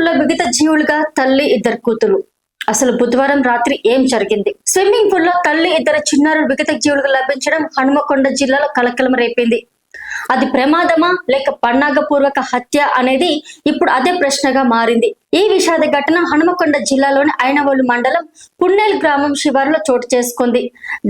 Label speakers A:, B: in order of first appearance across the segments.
A: లో వివిధ జీవులుగా తల్లి ఇద్దరు కూతురు. అసలు బుధవారం రాత్రి ఏం జరిగింది? స్విమ్మింగ్ పూల్ లో తల్లి ఇద్దరు చిన్నారులు విగత జీవులుగా లభించడం హనుమకొండ జిల్లాలో కలకలం రేపింది. అది ప్రమాదమా లేక పన్నాగపూర్వక హత్య అనేది ఇప్పుడు అదే ప్రశ్నగా మారింది. ఈ విషాద ఘటన హనుమకొండ జిల్లాలోని ఐనవోలు మండలం పున్నెల్ గ్రామం శివారులో చోటు చేసుకుంది.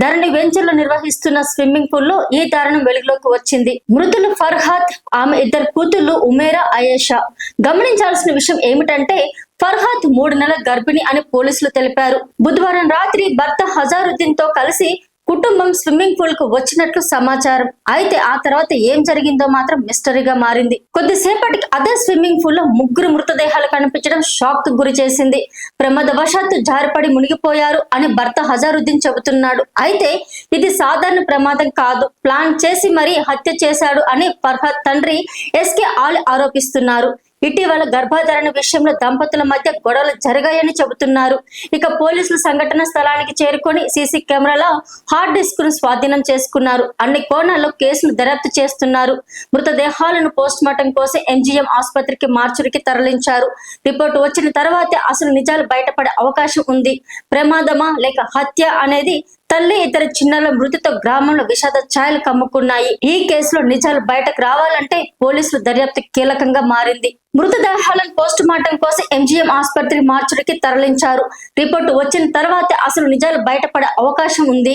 A: ధరణి వెంచర్లో నిర్వహిస్తున్న స్విమ్మింగ్ పూల్ లో ఈ దారుణం వెలుగులోకి వచ్చింది. మృతులు ఫర్హాద్, ఆమె ఇద్దరు కూతుళ్లు ఉమేరా, అయేషా. గమనించాల్సిన విషయం ఏమిటంటే ఫర్హాద్ 3 నెలల గర్భిణి అని పోలీసులు తెలిపారు. బుధవారం రాత్రి భర్త హజారుద్దీన్ తో కలిసి కుటుంబం స్విమ్మింగ్ పూల్ కు వచ్చినట్లు సమాచారం. అయితే ఆ తర్వాత ఏం జరిగిందో మాత్రం మిస్టరీగా మారింది. కొద్దిసేపటికి అదే స్విమ్మింగ్ పూల్ లో 3 మృతదేహాలు కనిపించడం షాక్ కు గురి చేసింది. ప్రమాదవశాత్తు జారిపడి మునిగిపోయారు అని భర్త హజారుద్దీన్ చెబుతున్నాడు. అయితే ఇది సాధారణ ప్రమాదం కాదు, ప్లాన్ చేసి మరీ హత్య చేశాడు అని ఫర్హాద్ తండ్రి ఎస్కే ఆలి ఆరోపిస్తున్నారు. ఇటీవల గర్భధారణ విషయంలో దంపతుల మధ్య గొడవలు జరిగాయని చెబుతున్నారు. ఇక పోలీసులు సంఘటన స్థలానికి చేరుకొని సీసీ కెమెరాలో హార్డ్ డిస్క్ ను స్వాధీనం చేసుకున్నారు. అన్ని కోణాల్లో కేసును దర్యాప్తు చేస్తున్నారు. మృతదేహాలను పోస్ట్ మార్టం కోసం ఎంజీఎం ఆసుపత్రికి మార్చురికి తరలించారు. రిపోర్టు వచ్చిన తర్వాతే అసలు నిజాలు బయటపడే అవకాశం ఉంది. ప్రమాదమా లేక హత్య అనేది తల్లి ఇద్దరు చిన్నారుల మృతితో గ్రామంలో విషాద ఛాయలు కమ్ముకున్నాయి. ఈ కేసులో నిజాలు బయటకు రావాలంటే పోలీసులు దర్యాప్తు కీలకంగా మారింది. మృతదేహాలను పోస్ట్ మార్టం కోసం ఎంజీఎం ఆసుపత్రి మార్చురికి తరలించారు. రిపోర్టు వచ్చిన తర్వాతే అసలు నిజాలు బయటపడే అవకాశం ఉంది.